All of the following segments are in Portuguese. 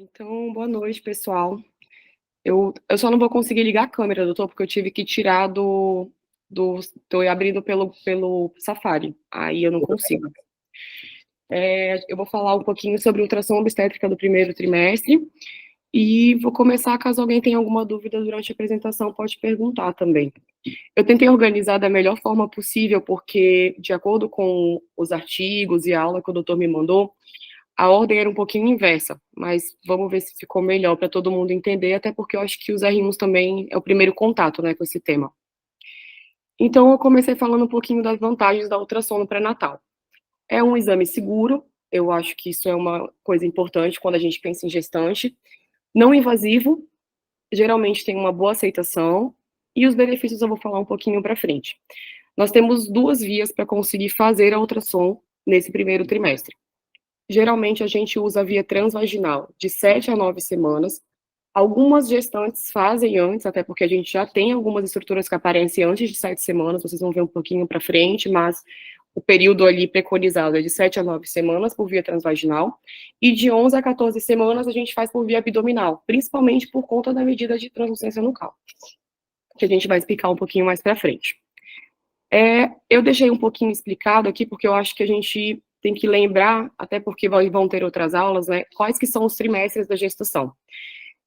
Então, boa noite, pessoal. Eu só não vou conseguir ligar a câmera, doutor, porque eu tive que tirar tô abrindo pelo Safari, aí eu não consigo. Eu vou falar um pouquinho sobre ultrassom obstétrica do primeiro trimestre e vou começar, caso alguém tenha alguma dúvida durante a apresentação, pode perguntar também. Eu tentei organizar da melhor forma possível, porque, de acordo com os artigos e a aula que o doutor me mandou, a ordem era um pouquinho inversa, mas vamos ver se ficou melhor para todo mundo entender, até porque eu acho que os R1s também é o primeiro contato, né, com esse tema. Então, eu comecei falando um pouquinho das vantagens da ultrassom no pré-natal. É um exame seguro, eu acho que isso é uma coisa importante quando a gente pensa em gestante. Não invasivo, geralmente tem uma boa aceitação, e os benefícios eu vou falar um pouquinho para frente. Nós temos duas vias para conseguir fazer a ultrassom nesse primeiro trimestre. Geralmente a gente usa a via transvaginal de 7 a 9 semanas. Algumas gestantes fazem antes, até porque a gente já tem algumas estruturas que aparecem antes de 7 semanas, vocês vão ver um pouquinho para frente, mas o período ali preconizado é de 7 a 9 semanas por via transvaginal, e de 11 a 14 semanas a gente faz por via abdominal, principalmente por conta da medida de translucência nucal, que a gente vai explicar um pouquinho mais para frente. Eu deixei um pouquinho explicado aqui, porque eu acho que a gente tem que lembrar, até porque vão ter outras aulas, né, quais que são os trimestres da gestação.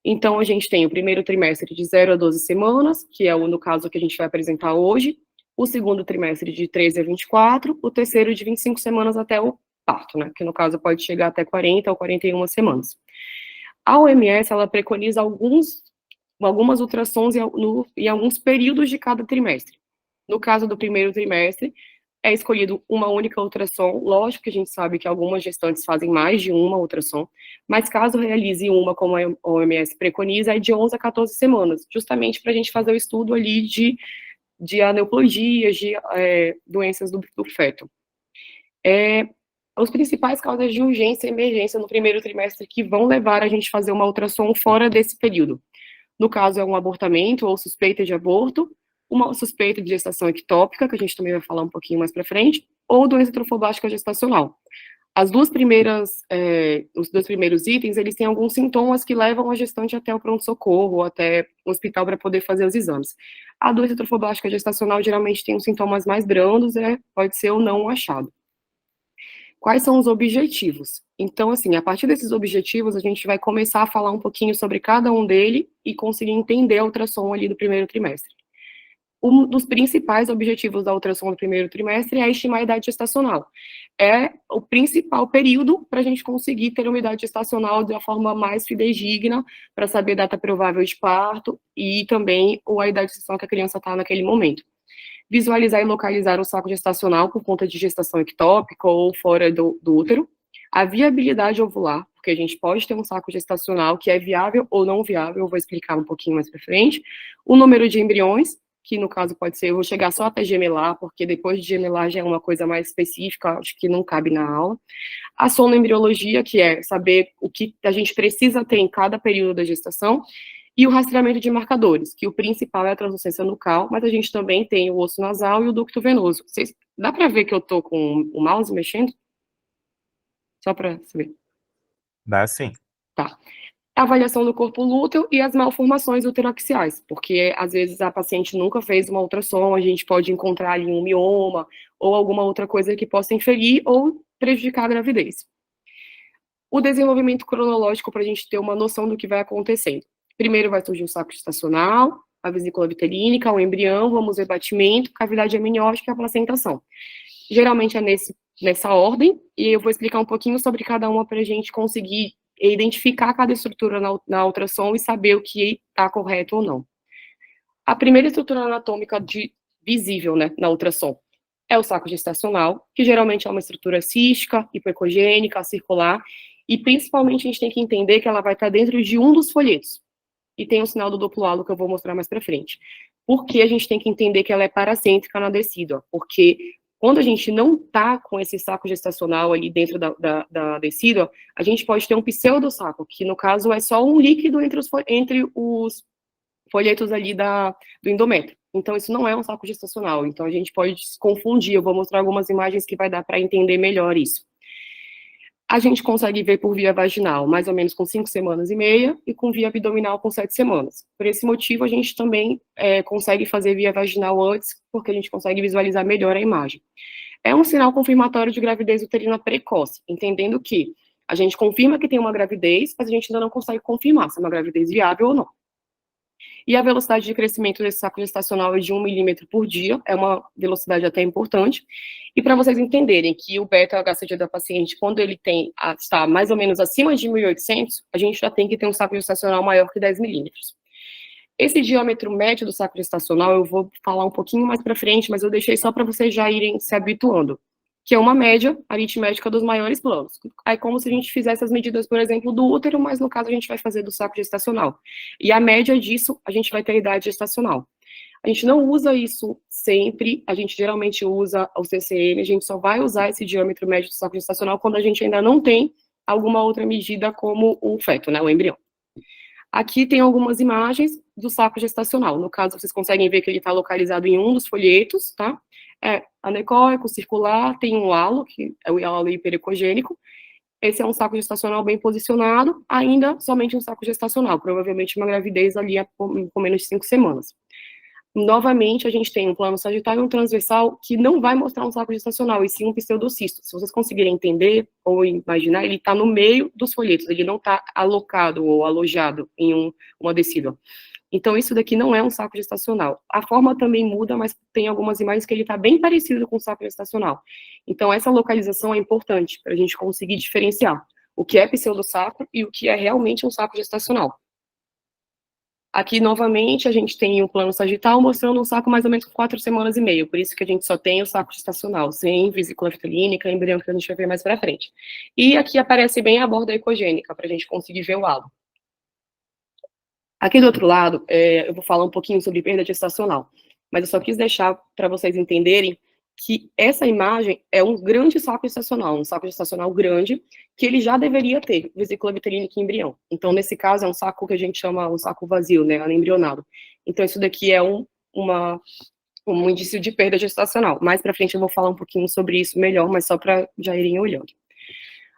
Então, a gente tem o primeiro trimestre de 0 a 12 semanas, que é no caso que a gente vai apresentar hoje, o segundo trimestre de 13 a 24, o terceiro de 25 semanas até o parto, né, que no caso pode chegar até 40 ou 41 semanas. A OMS, ela preconiza algumas ultrassons em alguns períodos de cada trimestre. No caso do primeiro trimestre, é escolhido uma única ultrassom. Lógico que a gente sabe que algumas gestantes fazem mais de uma ultrassom, mas caso realize uma, como a OMS preconiza, é de 11 a 14 semanas, justamente para a gente fazer o estudo ali de aneuploidias, de doenças do feto. Os principais causas de urgência e emergência no primeiro trimestre que vão levar a gente a fazer uma ultrassom fora desse período. No caso, é um abortamento ou suspeita de aborto, uma suspeita de gestação ectópica, que a gente também vai falar um pouquinho mais para frente, ou doença trofoblástica gestacional. Os dois primeiros itens, eles têm alguns sintomas que levam a gestante até o pronto-socorro, ou até o hospital para poder fazer os exames. A doença trofoblástica gestacional geralmente tem os sintomas mais brandos, pode ser ou não um achado. Quais são os objetivos? Então, assim, a partir desses objetivos, a gente vai começar a falar um pouquinho sobre cada um dele e conseguir entender a ultrassom ali do primeiro trimestre. Um dos principais objetivos da ultrassom do primeiro trimestre é estimar a idade gestacional. É o principal período para a gente conseguir ter uma idade gestacional de uma forma mais fidedigna, para saber a data provável de parto e também a idade gestacional que a criança está naquele momento. Visualizar e localizar o saco gestacional por conta de gestação ectópica ou fora do útero. A viabilidade ovular, porque a gente pode ter um saco gestacional que é viável ou não viável, eu vou explicar um pouquinho mais para frente. O número de embriões, que no caso pode ser, eu vou chegar só até gemelar, porque depois de gemelar já é uma coisa mais específica, acho que não cabe na aula. A sonoembriologia, que é saber o que a gente precisa ter em cada período da gestação, e o rastreamento de marcadores, que o principal é a translucência nucal, mas a gente também tem o osso nasal e o ducto venoso. Dá para ver que eu tô com o mouse mexendo? Só para saber. Dá sim. Tá. A avaliação do corpo lúteo e as malformações uteroaxiais, porque às vezes a paciente nunca fez uma ultrassom, a gente pode encontrar ali um mioma ou alguma outra coisa que possa inferir ou prejudicar a gravidez. O desenvolvimento cronológico para a gente ter uma noção do que vai acontecendo. Primeiro vai surgir o saco gestacional, a vesícula vitelínica, o embrião, vamos ver batimento, cavidade amniótica e a placentação. Geralmente é nessa ordem, e eu vou explicar um pouquinho sobre cada uma para a gente conseguir identificar cada estrutura na ultrassom e saber o que está correto ou não. A primeira estrutura anatômica visível, né, na ultrassom é o saco gestacional, que geralmente é uma estrutura cística, hipoecogênica, circular, e principalmente a gente tem que entender que ela vai estar dentro de um dos folhetos. E tem o sinal do duplo halo que eu vou mostrar mais para frente. Por que a gente tem que entender que ela é paracêntrica na decídua? Porque quando a gente não está com esse saco gestacional ali dentro da decídua, a gente pode ter um pseudosaco, que no caso é só um líquido entre os folhetos ali do endométrio. Então, isso não é um saco gestacional. Então, a gente pode se confundir. Eu vou mostrar algumas imagens que vai dar para entender melhor isso. A gente consegue ver por via vaginal, mais ou menos com 5 semanas e meia, e com via abdominal com 7 semanas. Por esse motivo, a gente também consegue fazer via vaginal antes, porque a gente consegue visualizar melhor a imagem. É um sinal confirmatório de gravidez uterina precoce, entendendo que a gente confirma que tem uma gravidez, mas a gente ainda não consegue confirmar se é uma gravidez viável ou não. E a velocidade de crescimento desse saco gestacional é de 1 milímetro por dia, é uma velocidade até importante. E para vocês entenderem que o beta-HCG da paciente, quando ele está mais ou menos acima de 1.800, a gente já tem que ter um saco gestacional maior que 10 milímetros. Esse diâmetro médio do saco gestacional eu vou falar um pouquinho mais para frente, mas eu deixei só para vocês já irem se habituando, que é uma média aritmética dos maiores planos. É como se a gente fizesse as medidas, por exemplo, do útero, mas no caso a gente vai fazer do saco gestacional. E a média disso, a gente vai ter a idade gestacional. A gente não usa isso sempre, a gente geralmente usa o CCM, a gente só vai usar esse diâmetro médio do saco gestacional quando a gente ainda não tem alguma outra medida como o feto, né, o embrião. Aqui tem algumas imagens do saco gestacional. No caso, vocês conseguem ver que ele está localizado em um dos folhetos, tá? É anecoico, circular, tem um halo, que é o halo hiperecogênico. Esse é um saco gestacional bem posicionado, ainda somente um saco gestacional, provavelmente uma gravidez ali com menos de 5 semanas. Novamente, a gente tem um plano sagital e um transversal que não vai mostrar um saco gestacional, e sim um pseudocisto. Se vocês conseguirem entender ou imaginar, ele está no meio dos folhetos, ele não está alocado ou alojado em uma decídua. Então, isso daqui não é um saco gestacional. A forma também muda, mas tem algumas imagens que ele está bem parecido com o saco gestacional. Então, essa localização é importante para a gente conseguir diferenciar o que é pseudo-saco e o que é realmente um saco gestacional. Aqui, novamente, a gente tem um plano sagital mostrando um saco mais ou menos com 4 semanas e meia, por isso que a gente só tem o saco gestacional, sem vesícula vitulínica, embrião, que a gente vai ver mais pra frente. E aqui aparece bem a borda ecogênica, para a gente conseguir ver o halo. Aqui do outro lado, eu vou falar um pouquinho sobre perda gestacional, mas eu só quis deixar para vocês entenderem que essa imagem é um grande saco gestacional, um saco gestacional grande, que ele já deveria ter vesícula vitulínica e embrião. Então, nesse caso, é um saco que a gente chama um saco vazio, né, anembrionado. Então, isso daqui é um indício de perda gestacional. Mais para frente eu vou falar um pouquinho sobre isso melhor, mas só para já irem olhando.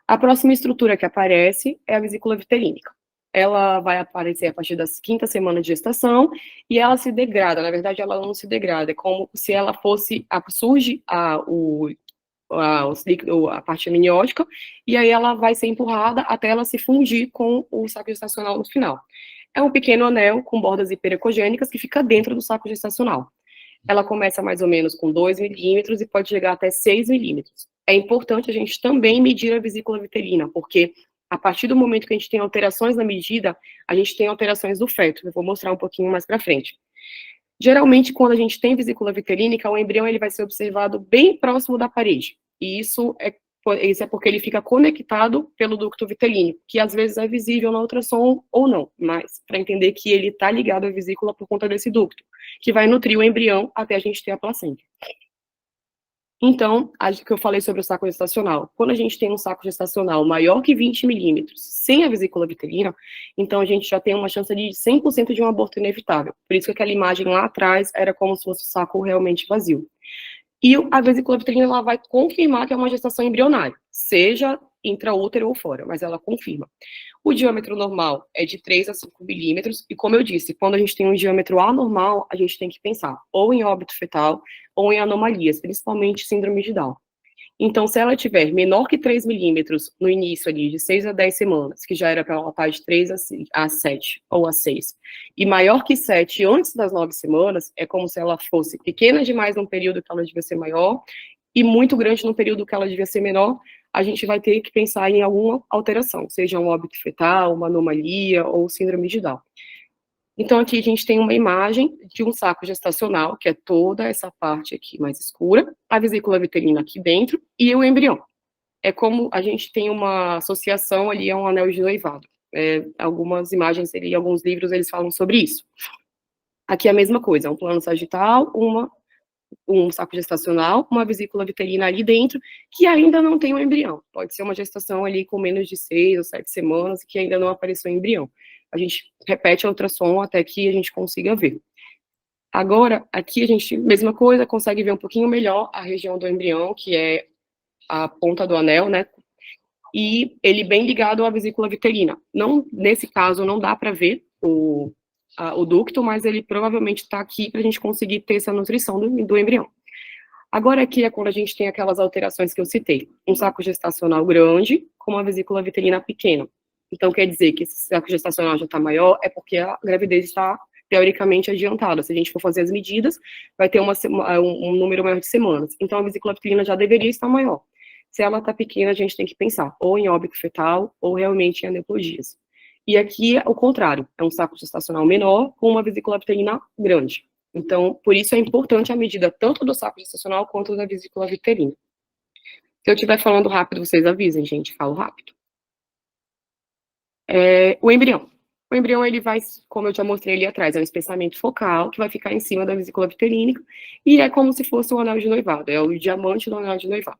A próxima estrutura que aparece é a vesícula vitulínica. Ela vai aparecer a partir da 5ª semana de gestação e ela se degrada. Na verdade, ela não se degrada, é como se ela fosse, surge a parte amniótica, e aí ela vai ser empurrada até ela se fundir com o saco gestacional no final. É um pequeno anel com bordas hiperecogênicas que fica dentro do saco gestacional. Ela começa mais ou menos com 2 milímetros e pode chegar até 6 milímetros. É importante a gente também medir a vesícula vitelina, porque a partir do momento que a gente tem alterações na medida, a gente tem alterações do feto. Eu vou mostrar um pouquinho mais para frente. Geralmente, quando a gente tem vesícula vitelínica, o embrião ele vai ser observado bem próximo da parede. E isso é porque ele fica conectado pelo ducto vitelínico, que às vezes é visível na ultrassom ou não, mas para entender que ele está ligado à vesícula por conta desse ducto, que vai nutrir o embrião até a gente ter a placenta. Então, a que eu falei sobre o saco gestacional. Quando a gente tem um saco gestacional maior que 20 milímetros, sem a vesícula vitelina, então a gente já tem uma chance de 100% de um aborto inevitável. Por isso que aquela imagem lá atrás era como se fosse o saco realmente vazio. E a vesícula vitelina, ela vai confirmar que é uma gestação embrionária, seja intraútero ou fora, mas ela confirma. O diâmetro normal é de 3 a 5 milímetros, e como eu disse, quando a gente tem um diâmetro anormal, a gente tem que pensar ou em óbito fetal ou em anomalias, principalmente síndrome de Down. Então, se ela tiver menor que 3 milímetros no início ali, de 6 a 10 semanas, que já era para ela estar de 3 a 7 ou a 6, e maior que 7 antes das 9 semanas, é como se ela fosse pequena demais num período que ela devia ser maior, e muito grande no período que ela devia ser menor, a gente vai ter que pensar em alguma alteração, seja um óbito fetal, uma anomalia ou síndrome de Down. Então, aqui a gente tem uma imagem de um saco gestacional, que é toda essa parte aqui mais escura, a vesícula vitelina aqui dentro, e o embrião. É como a gente tem uma associação ali a um anel de noivado. Algumas imagens e alguns livros, eles falam sobre isso. Aqui é a mesma coisa, um plano sagital, um saco gestacional, uma vesícula vitelina ali dentro, que ainda não tem um embrião. Pode ser uma gestação ali com menos de 6 ou 7 semanas, que ainda não apareceu um embrião. A gente repete a ultrassom até que a gente consiga ver. Agora, aqui a gente, mesma coisa, consegue ver um pouquinho melhor a região do embrião, que é a ponta do anel, né? e ele bem ligado à vesícula vitelina. Não, nesse caso, não dá para ver o ducto, mas ele provavelmente está aqui para a gente conseguir ter essa nutrição do embrião. Agora aqui é quando a gente tem aquelas alterações que eu citei. Um saco gestacional grande com uma vesícula vitelina pequena. Então, quer dizer que esse saco gestacional já está maior, é porque a gravidez está, teoricamente, adiantada. Se a gente for fazer as medidas, vai ter um número maior de semanas. Então, a vesícula vitelina já deveria estar maior. Se ela está pequena, a gente tem que pensar ou em óbito fetal ou realmente em aneuplogias. E aqui é o contrário, é um saco gestacional menor com uma vesícula vitelina grande. Então, por isso é importante a medida tanto do saco gestacional quanto da vesícula vitelina. Se eu estiver falando rápido, vocês avisem, gente, falo rápido. O embrião. O embrião, ele vai, como eu já mostrei ali atrás, é um espessamento focal que vai ficar em cima da vesícula vitelínica e é como se fosse um anel de noivado, é o diamante do anel de noivado.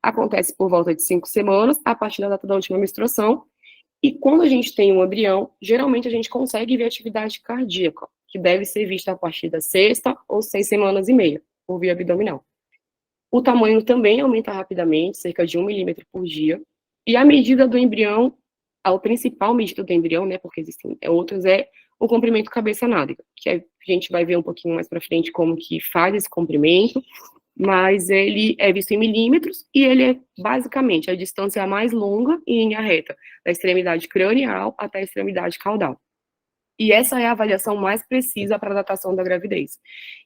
Acontece por volta de 5 semanas, a partir da data da última menstruação, e quando a gente tem um embrião, geralmente a gente consegue ver atividade cardíaca, que deve ser vista a partir da 6ª ou 6 semanas e meia, por via abdominal. O tamanho também aumenta rapidamente, cerca de 1 milímetro por dia, e a medida do embrião, a principal medida do embrião, né, porque existem outras, é o comprimento cabeça-nádega, que a gente vai ver um pouquinho mais para frente como que faz esse comprimento, mas ele é visto em milímetros e ele é basicamente a distância mais longa em linha reta, da extremidade cranial até a extremidade caudal. E essa é a avaliação mais precisa para a datação da gravidez.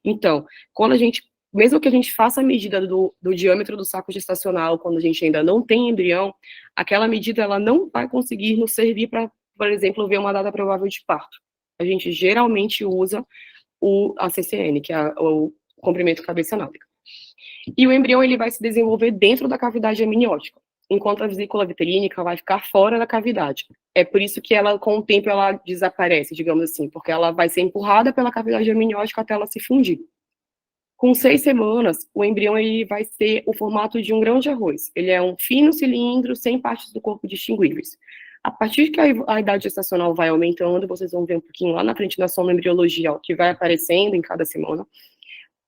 Então, quando a gente, mesmo que a gente faça a medida do diâmetro do saco gestacional, quando a gente ainda não tem embrião, aquela medida ela não vai conseguir nos servir para, por exemplo, ver uma data provável de parto. A gente geralmente usa a CCN, que é o comprimento cabeça-nádega. E o embrião ele vai se desenvolver dentro da cavidade amniótica, enquanto a vesícula vitelínica vai ficar fora da cavidade. É por isso que ela, com o tempo, ela desaparece, digamos assim, porque ela vai ser empurrada pela cavidade amniótica até ela se fundir. Com 6 semanas, o embrião ele vai ter o formato de um grão de arroz. Ele é um fino cilindro, sem partes do corpo distinguíveis. A partir que a idade gestacional vai aumentando, vocês vão ver um pouquinho lá na frente da sonoembriologia, que vai aparecendo em cada semana,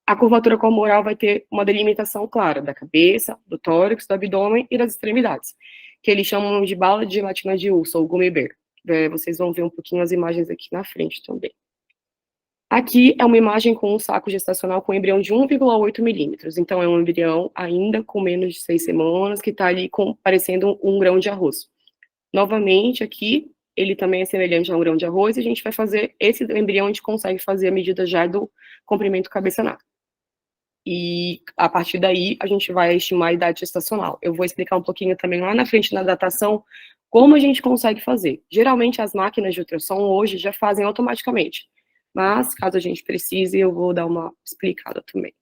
a curvatura corporal vai ter uma delimitação clara da cabeça, do tórax, do abdômen e das extremidades, que eles chamam de bala de gelatina de urso, ou gummy bear. Vocês vão ver um pouquinho as imagens aqui na frente também. Aqui é uma imagem com um saco gestacional com um embrião de 1,8 milímetros. Então, é um embrião ainda com menos de 6 semanas, que está ali parecendo um grão de arroz. Novamente, aqui, ele também é semelhante a um grão de arroz, e a gente vai fazer, esse embrião a gente consegue fazer a medida já do comprimento cabeça-nádega. E, a partir daí, a gente vai estimar a idade gestacional. Eu vou explicar um pouquinho também lá na frente, na datação, como a gente consegue fazer. Geralmente, as máquinas de ultrassom hoje já fazem automaticamente. Mas, caso a gente precise, eu vou dar uma explicada também.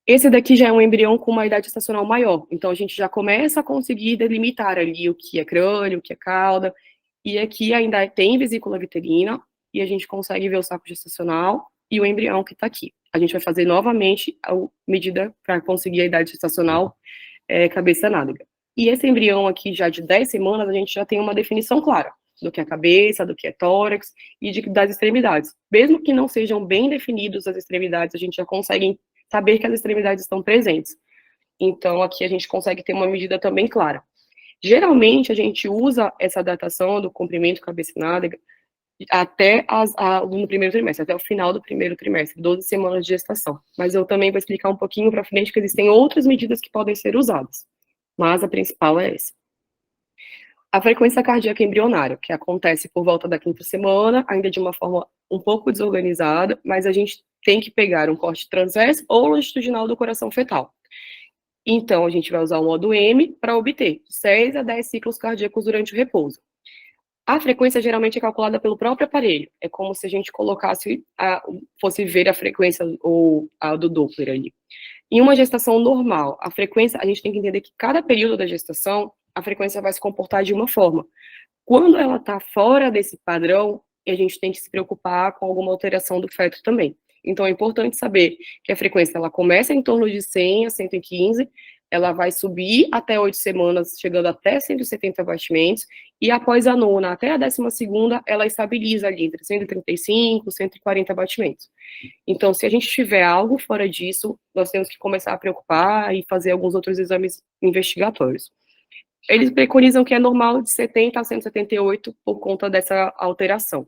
Esse daqui já é um embrião com uma idade gestacional maior, então a gente já começa a conseguir delimitar ali o que é crânio, o que é cauda, e aqui ainda tem vesícula vitelina, e a gente consegue ver o saco gestacional e o embrião que está aqui. A gente vai fazer novamente a medida para conseguir a idade gestacional cabeça-nádega. E esse embrião aqui, já de 10 semanas, a gente já tem uma definição clara do que é cabeça, do que é tórax e das extremidades. Mesmo que não sejam bem definidos as extremidades, a gente já consegue saber que as extremidades estão presentes. Então, aqui a gente consegue ter uma medida também clara. Geralmente, a gente usa essa datação do comprimento cabeça-nádega até no primeiro trimestre, até o final do primeiro trimestre, 12 semanas de gestação. Mas eu também vou explicar um pouquinho para frente que existem outras medidas que podem ser usadas. Mas a principal é essa. A frequência cardíaca embrionária, que acontece por volta da 5ª semana, ainda de uma forma um pouco desorganizada, mas a gente tem que pegar um corte transverso ou longitudinal do coração fetal. Então, a gente vai usar o modo M para obter 6 a 10 ciclos cardíacos durante o repouso. A frequência geralmente é calculada pelo próprio aparelho. É como se a gente fosse ver a frequência do Doppler ali. Em uma gestação normal, a frequência, a gente tem que entender que cada período da gestação, a frequência vai se comportar de uma forma. Quando ela está fora desse padrão, a gente tem que se preocupar com alguma alteração do feto também. Então, é importante saber que a frequência ela começa em torno de 100 a 115, ela vai subir até 8 semanas, chegando até 170 batimentos, e após a 9ª até a 12ª, ela estabiliza ali entre 135 e 140 batimentos. Então, se a gente tiver algo fora disso, nós temos que começar a preocupar e fazer alguns outros exames investigatórios. Eles preconizam que é normal de 70 a 178 por conta dessa alteração.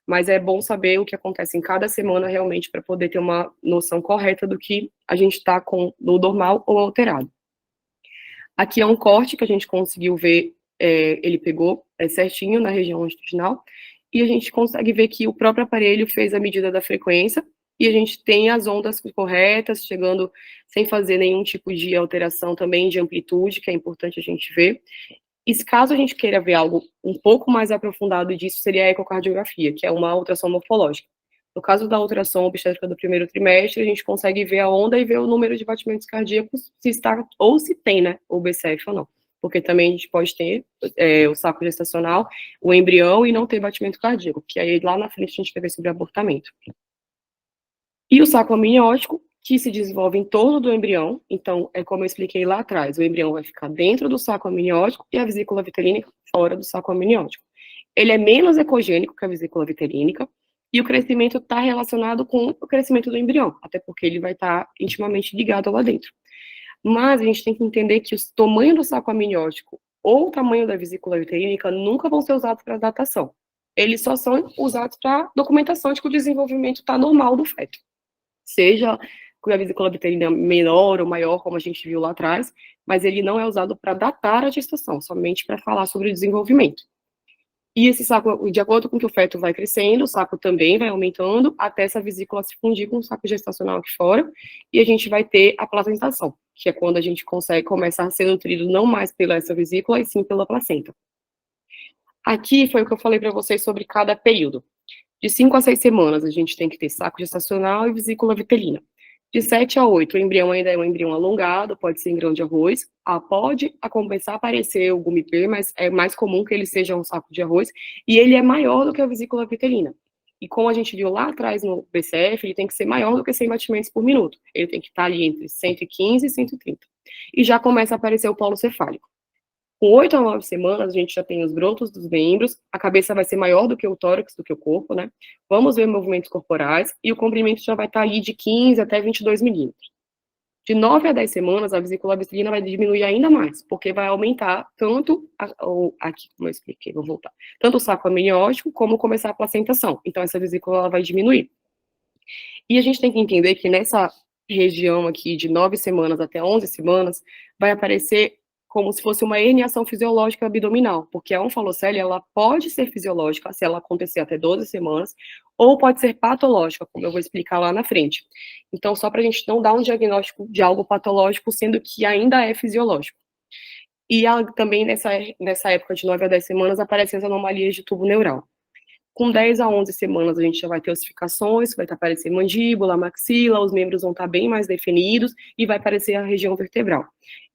Mas é bom saber o que acontece em cada semana realmente para poder ter uma noção correta do que a gente está com no normal ou alterado. Aqui é um corte que a gente conseguiu ver, ele pegou certinho na região longitudinal, e a gente consegue ver que o próprio aparelho fez a medida da frequência, e a gente tem as ondas corretas, chegando sem fazer nenhum tipo de alteração também de amplitude, que é importante a gente ver. E se caso a gente queira ver algo um pouco mais aprofundado disso, seria a ecocardiografia, que é uma ultrassom morfológica. No caso da ultrassom obstétrica do primeiro trimestre, a gente consegue ver a onda e ver o número de batimentos cardíacos, se está ou se tem, né, o BCF ou não. Porque também a gente pode ter o saco gestacional, o embrião e não ter batimento cardíaco, que aí lá na frente a gente vai ver sobre abortamento. E o saco amniótico, que se desenvolve em torno do embrião, então, é como eu expliquei lá atrás, o embrião vai ficar dentro do saco amniótico e a vesícula vitelínica fora do saco amniótico. Ele é menos ecogênico que a vesícula vitelínica, e o crescimento está relacionado com o crescimento do embrião, até porque ele vai estar intimamente ligado lá dentro. Mas a gente tem que entender que o tamanho do saco amniótico ou o tamanho da vesícula vitelínica nunca vão ser usados para datação. Eles só são usados para documentação de que o desenvolvimento está normal do feto. Seja com a vesícula vitelina menor ou maior, como a gente viu lá atrás, mas ele não é usado para datar a gestação, somente para falar sobre o desenvolvimento. E esse saco, de acordo com que o feto vai crescendo, o saco também vai aumentando, até essa vesícula se fundir com o saco gestacional aqui fora, e a gente vai ter a placentação, que é quando a gente consegue começar a ser nutrido não mais pela essa vesícula, e sim pela placenta. Aqui foi o que eu falei para vocês sobre cada período. De 5 a 6 semanas, a gente tem que ter saco gestacional e vesícula vitelina. De 7 a 8, o embrião ainda é um embrião alongado, pode ser em grão de arroz. Pode começar a aparecer o gumipê, mas é mais comum que ele seja um saco de arroz. E ele é maior do que a vesícula vitelina. E como a gente viu lá atrás no BCF, ele tem que ser maior do que 100 batimentos por minuto. Ele tem que estar ali entre 115 e 130. E já começa a aparecer o polo cefálico. Com 8 a 9 semanas, a gente já tem os brotos dos membros, a cabeça vai ser maior do que o tórax, do que o corpo, né? Vamos ver movimentos corporais, e o comprimento já vai estar ali de 15 até 22 milímetros. De 9 a 10 semanas, a vesícula vitelina vai diminuir ainda mais, porque vai aumentar tanto, aqui como eu expliquei, vou voltar, tanto o saco amniótico, como começar a placentação. Então, essa vesícula ela vai diminuir. E a gente tem que entender que nessa região aqui, de 9 semanas até 11 semanas, vai aparecer como se fosse uma herniação fisiológica abdominal, porque a onfalocele, ela pode ser fisiológica, se ela acontecer até 12 semanas, ou pode ser patológica, como eu vou explicar lá na frente. Então, só para a gente não dar um diagnóstico de algo patológico, sendo que ainda é fisiológico. E também nessa época de 9 a 10 semanas aparecem as anomalias de tubo neural. Com 10 a 11 semanas, a gente já vai ter ossificações, vai aparecer mandíbula, maxila, os membros vão estar bem mais definidos e vai aparecer a região vertebral.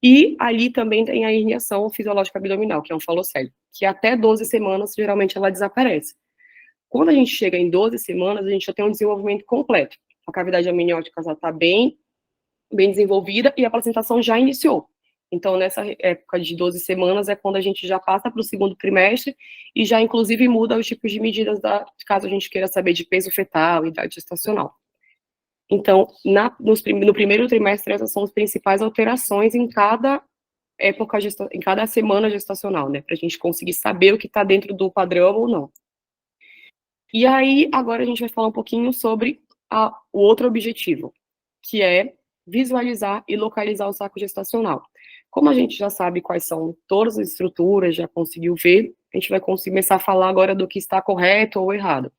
E ali também tem a herniação fisiológica abdominal, que é um falocele, que até 12 semanas, geralmente, ela desaparece. Quando a gente chega em 12 semanas, a gente já tem um desenvolvimento completo. A cavidade amniótica já está bem desenvolvida e a placentação já iniciou. Então, nessa época de 12 semanas é quando a gente já passa para o segundo trimestre e já, inclusive, muda os tipos de medidas, caso a gente queira saber de peso fetal, idade gestacional. Então, no primeiro trimestre, essas são as principais alterações em cada época, em cada semana gestacional, né? Para a gente conseguir saber o que está dentro do padrão ou não. E aí, agora a gente vai falar um pouquinho sobre o outro objetivo, que é visualizar e localizar o saco gestacional. Como a gente já sabe quais são todas as estruturas, já conseguiu ver, a gente vai começar a falar agora do que está correto ou errado.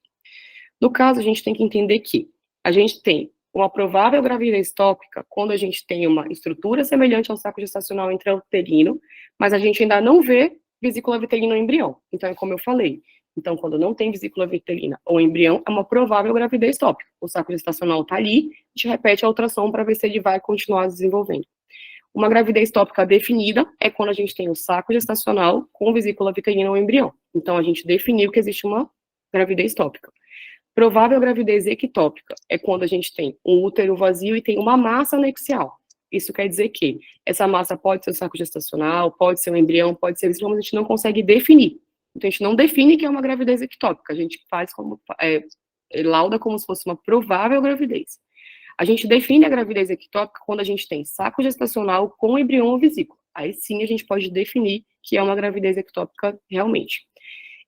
No caso, a gente tem que entender que a gente tem uma provável gravidez tópica quando a gente tem uma estrutura semelhante ao saco gestacional intrauterino, mas a gente ainda não vê vesícula vitelina no embrião. Então, é como eu falei. Então, quando não tem vesícula vitelina ou embrião, é uma provável gravidez tópica. O saco gestacional está ali, a gente repete a ultrassom para ver se ele vai continuar desenvolvendo. Uma gravidez tópica definida é quando a gente tem o saco gestacional com vesícula vitelina ou embrião. Então, a gente definiu que existe uma gravidez tópica. Provável gravidez ectópica é quando a gente tem um útero vazio e tem uma massa anexial. Isso quer dizer que essa massa pode ser o saco gestacional, pode ser um embrião, pode ser isso, mas a gente não consegue definir. Então, a gente não define que é uma gravidez ectópica, a gente faz como, lauda como se fosse uma provável gravidez. A gente define a gravidez ectópica quando a gente tem saco gestacional com embrião ou vesícula. Aí sim a gente pode definir que é uma gravidez ectópica realmente.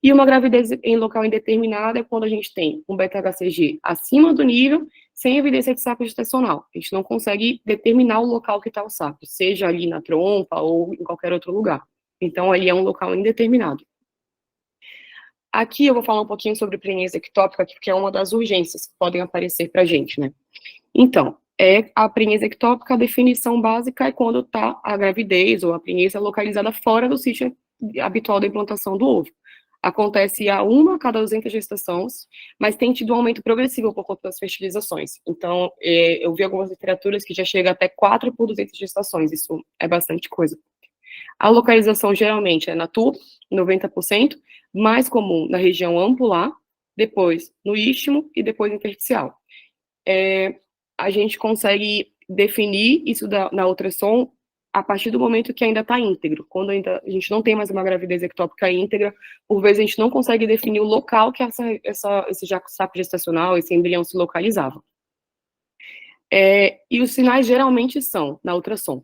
E uma gravidez em local indeterminado é quando a gente tem um beta-HCG acima do nível, sem evidência de saco gestacional. A gente não consegue determinar o local que está o saco, seja ali na trompa ou em qualquer outro lugar. Então, ali é um local indeterminado. Aqui eu vou falar um pouquinho sobre prenese ectópica, que é uma das urgências que podem aparecer para a gente, né? Então, a prenese ectópica, a definição básica é quando está a gravidez ou a prenese localizada fora do sítio habitual da implantação do ovo. Acontece a uma a cada 200 gestações, mas tem tido um aumento progressivo por conta das fertilizações. Então, eu vi algumas literaturas que já chega até 4 por 200 gestações, isso é bastante coisa. A localização geralmente é na tuba, 90%, mais comum na região ampular, depois no istmo e depois intersticial. A gente consegue definir isso na ultrassom a partir do momento que ainda está íntegro. Quando ainda a gente não tem mais uma gravidez ectópica íntegra, por vezes a gente não consegue definir o local que esse saco gestacional, esse embrião se localizava. E os sinais geralmente são, na ultrassom,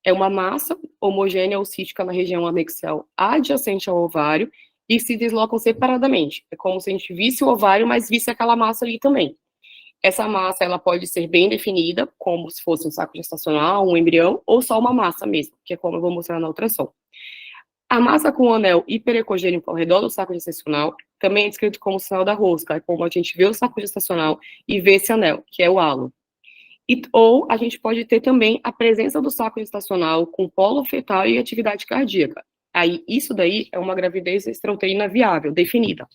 é uma massa homogênea ou cística na região amexial adjacente ao ovário e se deslocam separadamente. É como se a gente visse o ovário, mas visse aquela massa ali também. Essa massa, ela pode ser bem definida, como se fosse um saco gestacional, um embrião, ou só uma massa mesmo, que é como eu vou mostrar na ultrassom. A massa com o anel hiperecogênico ao redor do saco gestacional também é descrito como sinal da rosca, é como a gente vê o saco gestacional e vê esse anel, que é o halo. Ou a gente pode ter também a presença do saco gestacional com polo fetal e atividade cardíaca. Aí, isso daí é uma gravidez extrauterina viável, definida.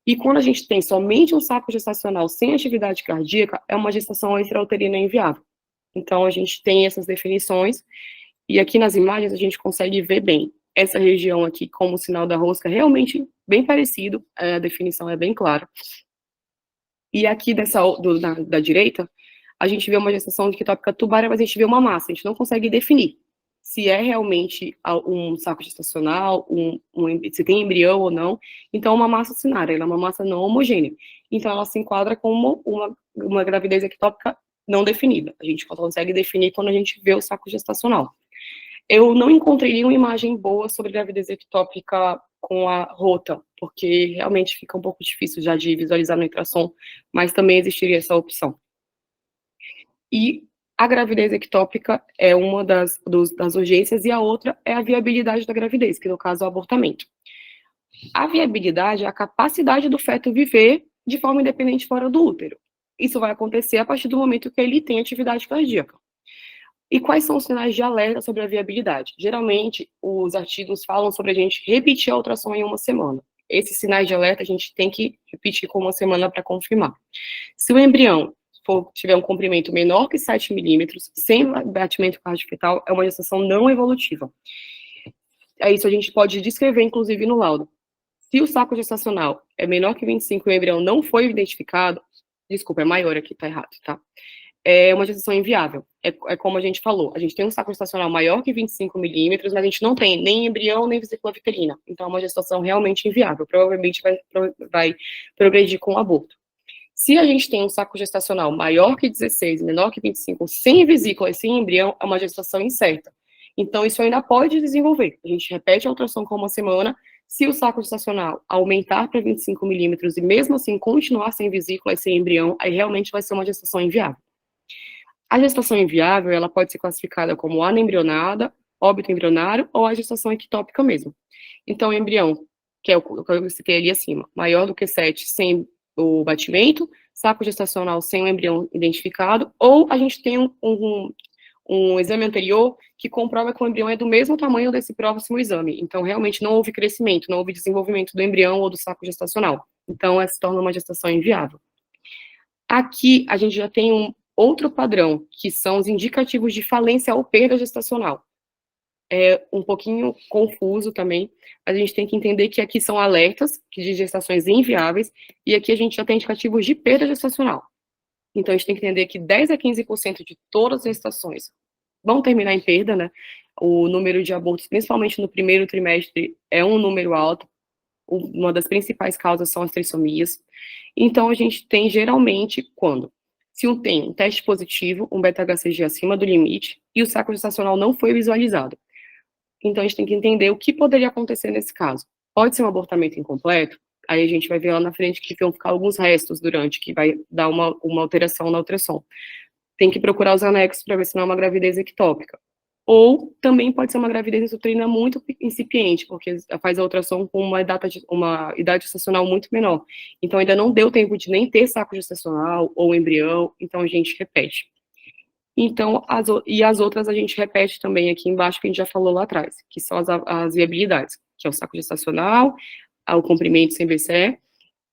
E quando a gente tem somente um saco gestacional sem atividade cardíaca, é uma gestação extrauterina inviável. Então, a gente tem essas definições, e aqui nas imagens a gente consegue ver bem essa região aqui como o sinal da rosca, realmente bem parecido, a definição é bem clara. E aqui da direita, a gente vê uma gestação ectópica tubária, mas a gente vê uma massa, a gente não consegue definir se é realmente um saco gestacional, se tem embrião ou não. Então, é uma massa cinária, ela é uma massa não homogênea. Então, ela se enquadra como uma gravidez ectópica não definida. A gente consegue definir quando a gente vê o saco gestacional. Eu não encontrei nenhuma imagem boa sobre gravidez ectópica com a rota, porque realmente fica um pouco difícil já de visualizar no ultrassom, mas também existiria essa opção. E a gravidez ectópica é uma das urgências, e a outra é a viabilidade da gravidez, que no caso é o abortamento. A viabilidade é a capacidade do feto viver de forma independente fora do útero. Isso vai acontecer a partir do momento que ele tem atividade cardíaca. E quais são os sinais de alerta sobre a viabilidade? Geralmente, os artigos falam sobre a gente repetir a ultrassom em uma semana. Esses sinais de alerta a gente tem que repetir com uma semana para confirmar. Se o embrião tiver um comprimento menor que 7 milímetros, sem batimento cardiofetal, é uma gestação não evolutiva. Isso a gente pode descrever, inclusive, no laudo. Se o saco gestacional é menor que 25 e o embrião não foi identificado, desculpa, é maior aqui, tá errado, tá? É uma gestação inviável. É como a gente falou, a gente tem um saco gestacional maior que 25 milímetros, mas a gente não tem nem embrião, nem vesícula uterina. Então, é uma gestação realmente inviável. Provavelmente vai progredir com o aborto. Se a gente tem um saco gestacional maior que 16, menor que 25, sem vesícula e sem embrião, é uma gestação incerta. Então, isso ainda pode desenvolver. A gente repete a ultrassom com uma semana. Se o saco gestacional aumentar para 25 milímetros e mesmo assim continuar sem vesícula e sem embrião, aí realmente vai ser uma gestação inviável. A gestação inviável, ela pode ser classificada como anembrionada, óbito embrionário ou a gestação ectópica mesmo. Então, o embrião, que é o que eu citei ali acima, maior do que 7 sem o batimento, saco gestacional sem o embrião identificado, ou a gente tem um exame anterior que comprova que o embrião é do mesmo tamanho desse próximo exame. Então, realmente não houve crescimento, não houve desenvolvimento do embrião ou do saco gestacional. Então, essa se torna uma gestação inviável. Aqui, a gente já tem um outro padrão, que são os indicativos de falência ou perda gestacional. É um pouquinho confuso também, mas a gente tem que entender que aqui são alertas de gestações inviáveis, e aqui a gente já tem indicativos de perda gestacional. Então, a gente tem que entender que 10 a 15% de todas as gestações vão terminar em perda, né? O número de abortos, principalmente no primeiro trimestre, é um número alto. Uma das principais causas são as trissomias. Então, a gente tem, geralmente, se tem um teste positivo, um beta-HCG acima do limite, e o saco gestacional não foi visualizado. Então, a gente tem que entender o que poderia acontecer nesse caso. Pode ser um abortamento incompleto, aí a gente vai ver lá na frente que vão ficar alguns restos durante, que vai dar uma alteração na ultrassom. Tem que procurar os anexos para ver se não é uma gravidez ectópica. Ou também pode ser uma gravidez intrauterina muito incipiente, porque faz a ultrassom com uma idade gestacional muito menor. Então, ainda não deu tempo de nem ter saco gestacional ou embrião, então a gente repete. Então, as outras a gente repete também aqui embaixo, que a gente já falou lá atrás, que são as viabilidades, que é o saco gestacional, o comprimento sem BCE,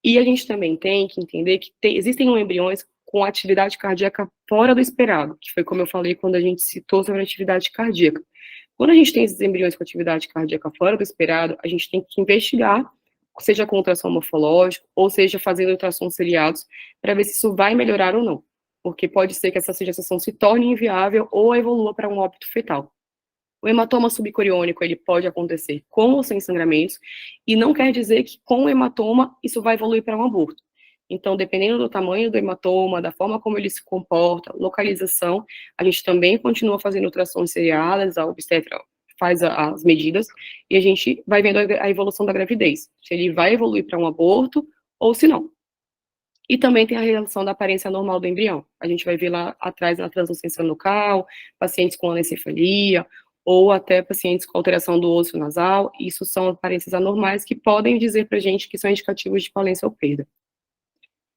e a gente também tem que entender que existem embriões com atividade cardíaca fora do esperado, que foi como eu falei quando a gente citou sobre a atividade cardíaca. Quando a gente tem esses embriões com atividade cardíaca fora do esperado, a gente tem que investigar, seja com ultrassom morfológico, ou seja fazendo ultrassons seriados, para ver se isso vai melhorar ou não. Porque pode ser que essa gestação se torne inviável ou evolua para um óbito fetal. O hematoma subcoriônico, ele pode acontecer com ou sem sangramentos, e não quer dizer que com o hematoma isso vai evoluir para um aborto. Então, dependendo do tamanho do hematoma, da forma como ele se comporta, localização, a gente também continua fazendo ultrassons seriadas, a obstetra faz as medidas, e a gente vai vendo a evolução da gravidez, se ele vai evoluir para um aborto ou se não. E também tem a relação da aparência normal do embrião. A gente vai ver lá atrás na translucência nucal, pacientes com anencefalia, ou até pacientes com alteração do osso nasal. Isso são aparências anormais que podem dizer para a gente que são indicativos de falência ou perda.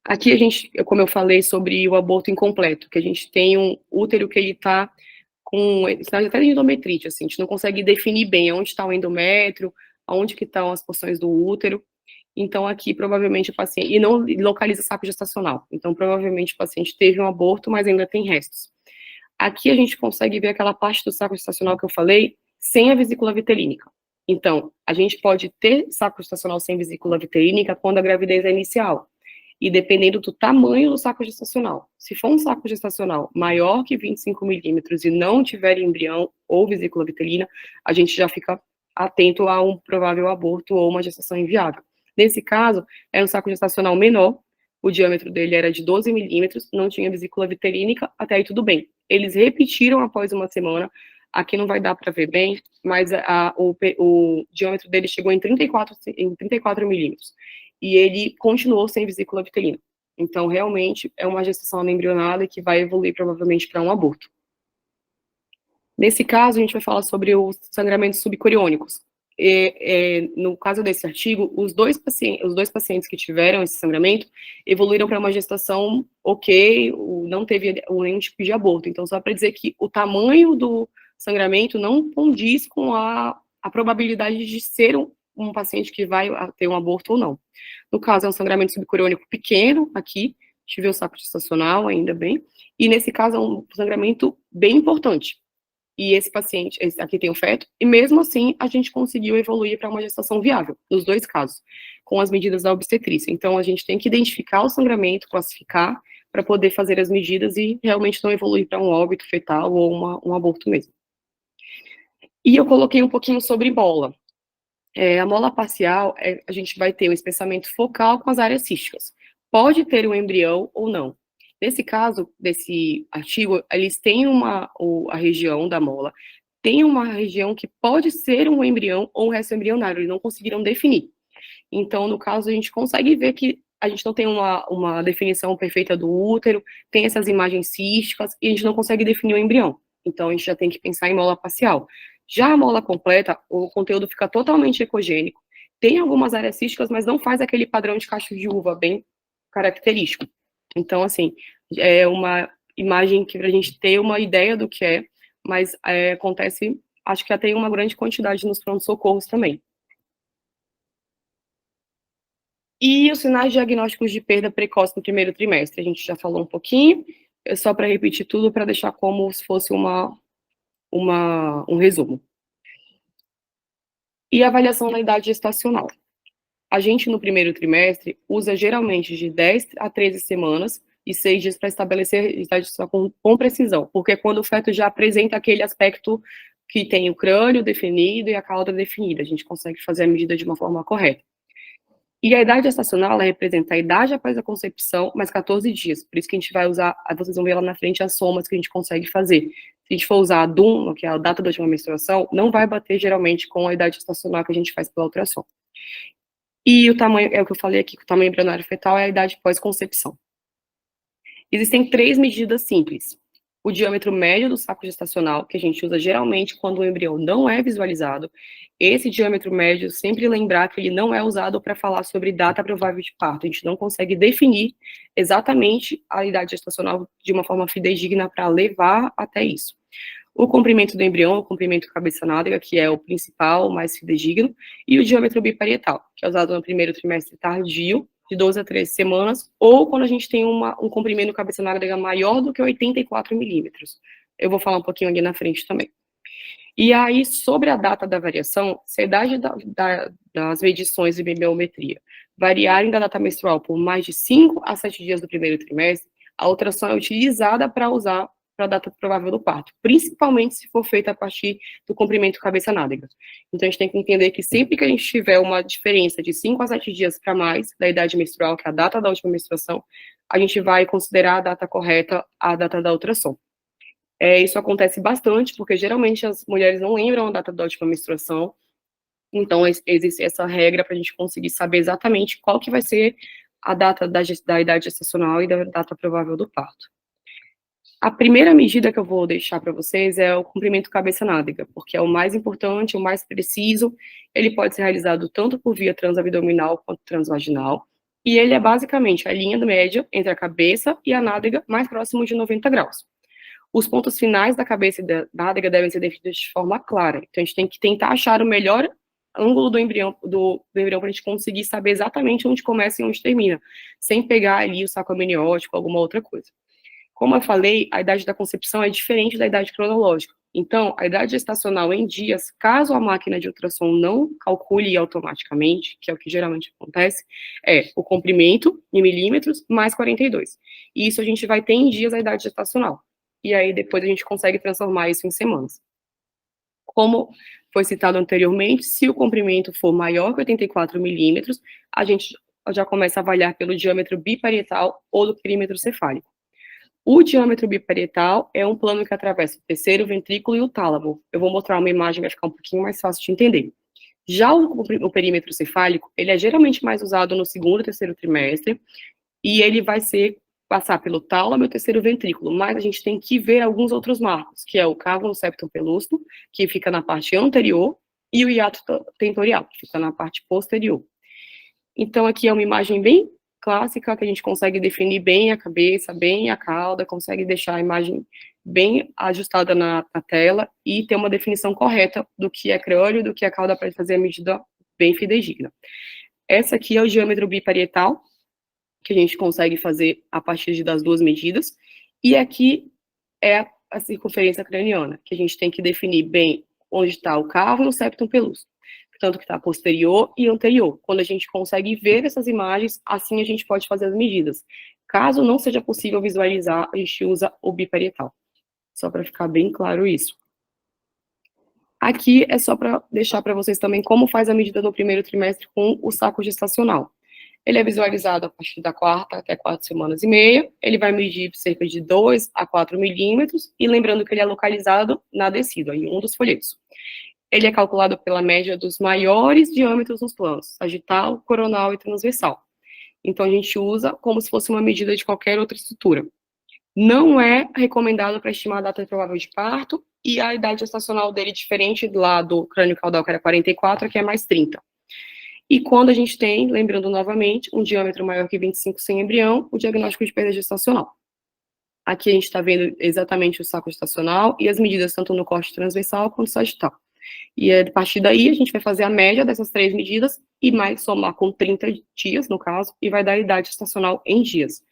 Aqui a gente, como eu falei sobre o aborto incompleto, que a gente tem um útero que ele está com sinais até de endometrite, assim, a gente não consegue definir bem onde está o endométrio, aonde que estão as porções do útero. Então, aqui, provavelmente, o paciente... E não localiza saco gestacional. Então, provavelmente, o paciente teve um aborto, mas ainda tem restos. Aqui, a gente consegue ver aquela parte do saco gestacional que eu falei, sem a vesícula vitelínica. Então, a gente pode ter saco gestacional sem vesícula vitelínica quando a gravidez é inicial. E dependendo do tamanho do saco gestacional. Se for um saco gestacional maior que 25 milímetros e não tiver embrião ou vesícula vitelina, a gente já fica atento a um provável aborto ou uma gestação inviável. Nesse caso, é um saco gestacional menor, o diâmetro dele era de 12 milímetros, não tinha vesícula vitelínica, até aí tudo bem. Eles repetiram após uma semana, aqui não vai dar para ver bem, mas o diâmetro dele chegou em 34 milímetros, e ele continuou sem vesícula vitelina. Então, realmente, é uma gestação anembrionada que vai evoluir provavelmente para um aborto. Nesse caso, a gente vai falar sobre os sangramentos subcoriônicos. No caso desse artigo, os dois pacientes que tiveram esse sangramento evoluíram para uma gestação ok, não teve nenhum tipo de aborto. Então, só para dizer que o tamanho do sangramento não condiz com a probabilidade de ser um paciente que vai ter um aborto ou não. No caso, é um sangramento subcoriônico pequeno, aqui, tive o saco gestacional, ainda bem, e nesse caso é um sangramento bem importante. E esse paciente, esse aqui tem o feto, e mesmo assim a gente conseguiu evoluir para uma gestação viável, nos dois casos, com as medidas da obstetrícia. Então a gente tem que identificar o sangramento, classificar, para poder fazer as medidas e realmente não evoluir para um óbito fetal ou um aborto mesmo. E eu coloquei um pouquinho sobre mola. A mola parcial, a gente vai ter um espessamento focal com as áreas císticas. Pode ter um embrião ou não. Nesse caso, desse artigo, eles têm a região da mola, tem uma região que pode ser um embrião ou um resto embrionário, eles não conseguiram definir. Então, no caso, a gente consegue ver que a gente não tem uma definição perfeita do útero, tem essas imagens císticas, e a gente não consegue definir o embrião. Então, a gente já tem que pensar em mola parcial. Já a mola completa, o conteúdo fica totalmente ecogênico. Tem algumas áreas císticas, mas não faz aquele padrão de cacho de uva bem característico. Então, assim, é uma imagem que para a gente ter uma ideia do que é, mas acontece, acho que até em uma grande quantidade nos pronto-socorros também. E os sinais diagnósticos de perda precoce no primeiro trimestre, a gente já falou um pouquinho, é só para repetir tudo, para deixar como se fosse um resumo. E avaliação da idade gestacional. A gente, no primeiro trimestre, usa geralmente de 10 a 13 semanas e 6 dias para estabelecer a idade gestacional com precisão, porque é quando o feto já apresenta aquele aspecto que tem o crânio definido e a cauda definida, a gente consegue fazer a medida de uma forma correta. E a idade gestacional, ela representa a idade após a concepção, mais 14 dias. Por isso que a gente vai usar, vocês vão ver lá na frente as somas que a gente consegue fazer. Se a gente for usar a DUM, que é a data da última menstruação, não vai bater geralmente com a idade gestacional que a gente faz pela ultrassom. E o tamanho, é o que eu falei aqui, que o tamanho embrionário fetal é a idade pós-concepção. Existem 3 medidas simples. O diâmetro médio do saco gestacional, que a gente usa geralmente quando o embrião não é visualizado. Esse diâmetro médio, sempre lembrar que ele não é usado para falar sobre data provável de parto. A gente não consegue definir exatamente a idade gestacional de uma forma fidedigna para levar até isso. O comprimento do embrião, o comprimento cabeça-nádega, que é o principal, mais fidedigno, e o diâmetro biparietal, que é usado no primeiro trimestre tardio, de 12 a 13 semanas, ou quando a gente tem um comprimento cabeça-nádega maior do que 84 milímetros. Eu vou falar um pouquinho ali na frente também. E aí, sobre a data da variação, se a idade das medições de biometria variarem da data menstrual por mais de 5 a 7 dias do primeiro trimestre, a ultrassom é utilizada para usar para a data provável do parto, principalmente se for feita a partir do comprimento cabeça-nádega. Então, a gente tem que entender que sempre que a gente tiver uma diferença de 5 a 7 dias para mais da idade menstrual, que é a data da última menstruação, a gente vai considerar a data correta a data da ultrassom. Isso acontece bastante, porque geralmente as mulheres não lembram a data da última menstruação, então existe essa regra para a gente conseguir saber exatamente qual que vai ser a data da idade gestacional e da data provável do parto. A primeira medida que eu vou deixar para vocês é o comprimento cabeça-nádega, porque é o mais importante, o mais preciso. Ele pode ser realizado tanto por via transabdominal quanto transvaginal, e ele é basicamente a linha média entre a cabeça e a nádega mais próximo de 90 graus. Os pontos finais da cabeça e da nádega devem ser definidos de forma clara, então a gente tem que tentar achar o melhor ângulo do embrião para a gente conseguir saber exatamente onde começa e onde termina, sem pegar ali o saco amniótico ou alguma outra coisa. Como eu falei, a idade da concepção é diferente da idade cronológica. Então, a idade gestacional em dias, caso a máquina de ultrassom não calcule automaticamente, que é o que geralmente acontece, é o comprimento em milímetros mais 42. E isso a gente vai ter em dias a idade gestacional. E aí depois a gente consegue transformar isso em semanas. Como foi citado anteriormente, se o comprimento for maior que 84 milímetros, a gente já começa a avaliar pelo diâmetro biparietal ou do perímetro cefálico. O diâmetro biparietal é um plano que atravessa o terceiro ventrículo e o tálamo. Eu vou mostrar uma imagem, vai ficar um pouquinho mais fácil de entender. Já o perímetro cefálico, ele é geralmente mais usado no segundo e terceiro trimestre, e ele vai passar pelo tálamo e o terceiro ventrículo, mas a gente tem que ver alguns outros marcos, que é o cávum septum pelustro, que fica na parte anterior, e o hiato tentorial, que fica na parte posterior. Então, aqui é uma imagem bem clássica, que a gente consegue definir bem a cabeça, bem a cauda, consegue deixar a imagem bem ajustada na tela e ter uma definição correta do que é crânio e do que é cauda para fazer a medida bem fidedigna. Essa aqui é o diâmetro biparietal, que a gente consegue fazer a partir das duas medidas, e aqui é a circunferência craniana, que a gente tem que definir bem onde está o cavo e o septum pelustro, tanto que está posterior e anterior. Quando a gente consegue ver essas imagens, assim a gente pode fazer as medidas. Caso não seja possível visualizar, a gente usa o biparietal. Só para ficar bem claro isso. Aqui é só para deixar para vocês também como faz a medida no primeiro trimestre com o saco gestacional. Ele é visualizado a partir da quarta até 4 semanas e meia. Ele vai medir cerca de 2 a 4 milímetros, e lembrando que ele é localizado na descida, em um dos folhetos. Ele é calculado pela média dos maiores diâmetros nos planos, sagital, coronal e transversal. Então, a gente usa como se fosse uma medida de qualquer outra estrutura. Não é recomendado para estimar a data provável de parto, e a idade gestacional dele é diferente lá do crânio caudal, que era 44, aqui é mais 30. E quando a gente tem, lembrando novamente, um diâmetro maior que 25 sem embrião, o diagnóstico de perda gestacional. Aqui a gente está vendo exatamente o saco gestacional e as medidas tanto no corte transversal quanto sagital. E a partir daí a gente vai fazer a média dessas 3 medidas e mais somar com 30 dias, no caso, e vai dar a idade gestacional em dias.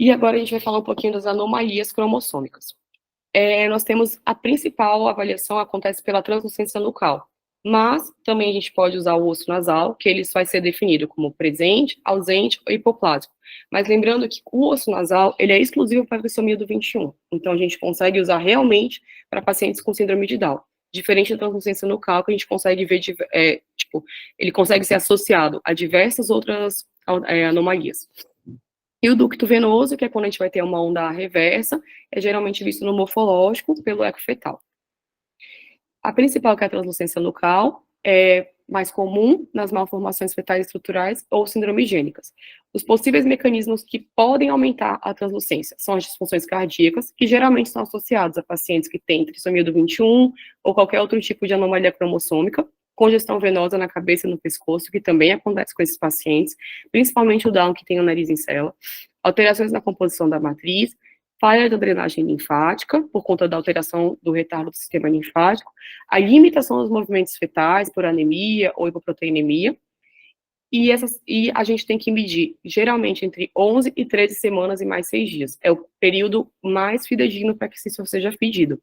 E agora a gente vai falar um pouquinho das anomalias cromossômicas. Nós temos a principal avaliação acontece pela translucência nucal, mas também a gente pode usar o osso nasal, que ele vai ser definido como presente, ausente ou hipoplásico. Mas lembrando que o osso nasal, ele é exclusivo para a trissomia do 21. Então, a gente consegue usar realmente para pacientes com síndrome de Down. Diferente da translucência nucal, que a gente consegue ver, ele consegue ser associado a diversas outras anomalias. E o ducto venoso, que é quando a gente vai ter uma onda reversa, é geralmente visto no morfológico pelo eco fetal. A principal, que é a translucência nucal, é mais comum nas malformações fetais estruturais ou síndromes gênicas. Os possíveis mecanismos que podem aumentar a translucência são as disfunções cardíacas, que geralmente são associadas a pacientes que têm trissomia do 21 ou qualquer outro tipo de anomalia cromossômica, congestão venosa na cabeça e no pescoço, que também acontece com esses pacientes, principalmente o Down, que tem o nariz em cela, alterações na composição da matriz, falha da drenagem linfática, por conta da alteração do retardo do sistema linfático, a limitação dos movimentos fetais por anemia ou hipoproteinemia, e a gente tem que medir, geralmente, entre 11 e 13 semanas e mais 6 dias. É o período mais fidedigno para que isso seja pedido.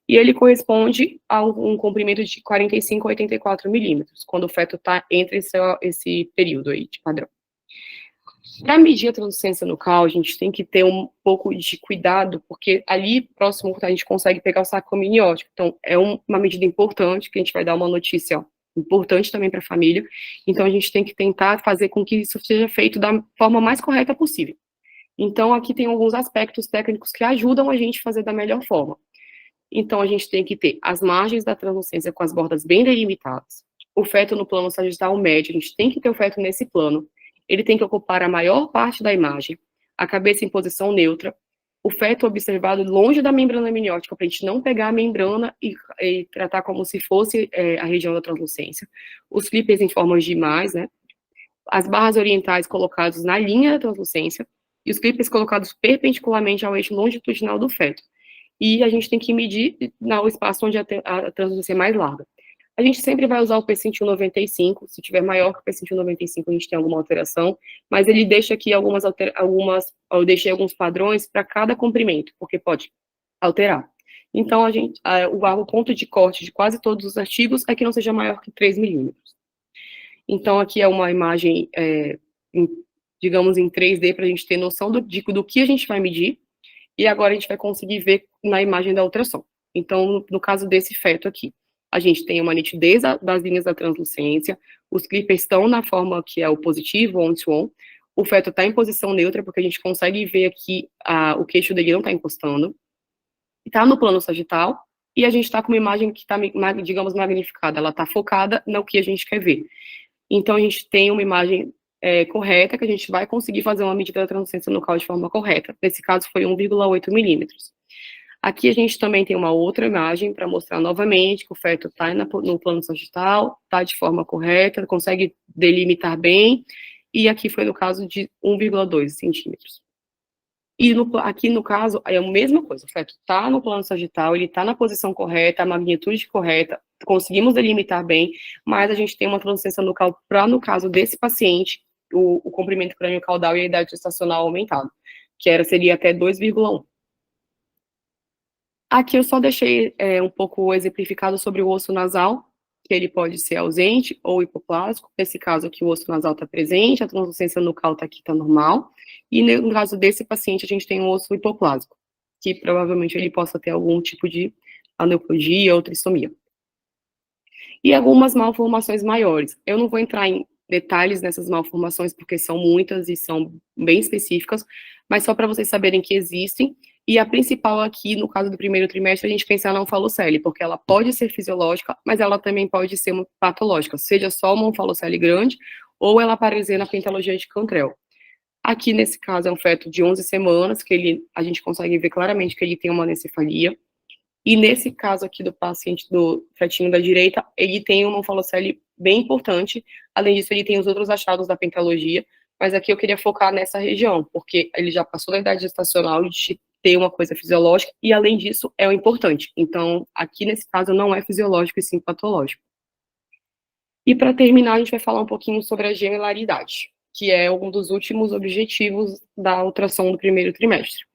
E ele corresponde a um comprimento de 45 a 84 milímetros, quando o feto está entre esse período aí de padrão. Para medir a translucência nucal, a gente tem que ter um pouco de cuidado, porque ali próximo a gente consegue pegar o saco amniótico. Então, é uma medida importante, que a gente vai dar uma notícia importante também para a família. Então, a gente tem que tentar fazer com que isso seja feito da forma mais correta possível. Então, aqui tem alguns aspectos técnicos que ajudam a gente a fazer da melhor forma. Então, a gente tem que ter as margens da translucência com as bordas bem delimitadas. O feto no plano sagital médio, a gente tem que ter o feto nesse plano. Ele tem que ocupar a maior parte da imagem, a cabeça em posição neutra, o feto observado longe da membrana amniótica, para a gente não pegar a membrana e tratar como se fosse a região da translucência. Os clippers em forma de mais, né? As barras orientais colocadas na linha da translucência e os clippers colocados perpendicularmente ao eixo longitudinal do feto. E a gente tem que medir no espaço onde a translucência é mais larga. A gente sempre vai usar o percentil 95, se tiver maior que o percentil 95, a gente tem alguma alteração, mas ele deixa aqui eu deixei alguns padrões para cada comprimento, porque pode alterar. Então, o ponto de corte de quase todos os artigos é que não seja maior que 3 milímetros. Então, aqui é uma imagem, digamos, em 3D, para a gente ter noção do que a gente vai medir, e agora a gente vai conseguir ver na imagem da ultrassom. Então, no caso desse feto aqui, a gente tem uma nitidez das linhas da translucência, os clippers estão na forma que é o positivo, on-to-on, o feto está em posição neutra, porque a gente consegue ver aqui o queixo dele não está encostando, está no plano sagital, e a gente está com uma imagem que está, digamos, magnificada, ela está focada no que a gente quer ver. Então, a gente tem uma imagem correta, que a gente vai conseguir fazer uma medida da translucência nucal de forma correta. Nesse caso, foi 1,8 milímetros. Aqui a gente também tem uma outra imagem para mostrar novamente que o feto está no plano sagital, está de forma correta, consegue delimitar bem, e aqui foi no caso de 1,2 centímetros. E aqui no caso, é a mesma coisa, o feto está no plano sagital, ele está na posição correta, a magnitude correta, conseguimos delimitar bem, mas a gente tem uma translucência nucal para, no caso desse paciente, o comprimento crânio-caudal e a idade gestacional aumentado, que seria até 2,1. Aqui eu só deixei um pouco exemplificado sobre o osso nasal, que ele pode ser ausente ou hipoplásico. Nesse caso aqui, o osso nasal está presente, a translucência nucal está aqui, está normal. E no caso desse paciente, a gente tem um osso hipoplásico, que provavelmente ele possa ter algum tipo de aneuploidia ou trissomia. E algumas malformações maiores. Eu não vou entrar em detalhes nessas malformações, porque são muitas e são bem específicas, mas só para vocês saberem que existem. E a principal aqui, no caso do primeiro trimestre, a gente pensar na onfalocele, porque ela pode ser fisiológica, mas ela também pode ser patológica, seja só uma onfalocele grande, ou ela aparecer na pentalogia de Cantrell. Aqui, nesse caso, é um feto de 11 semanas, que a gente consegue ver claramente que ele tem uma anencefalia. E nesse caso aqui do paciente, do fetinho da direita, ele tem uma onfalocele bem importante. Além disso, ele tem os outros achados da pentalogia, mas aqui eu queria focar nessa região, porque ele já passou da idade gestacional de ter uma coisa fisiológica, e além disso, é o importante. Então, aqui nesse caso, não é fisiológico e sim patológico. E para terminar, a gente vai falar um pouquinho sobre a gemelaridade, que é um dos últimos objetivos da ultrassom do primeiro trimestre.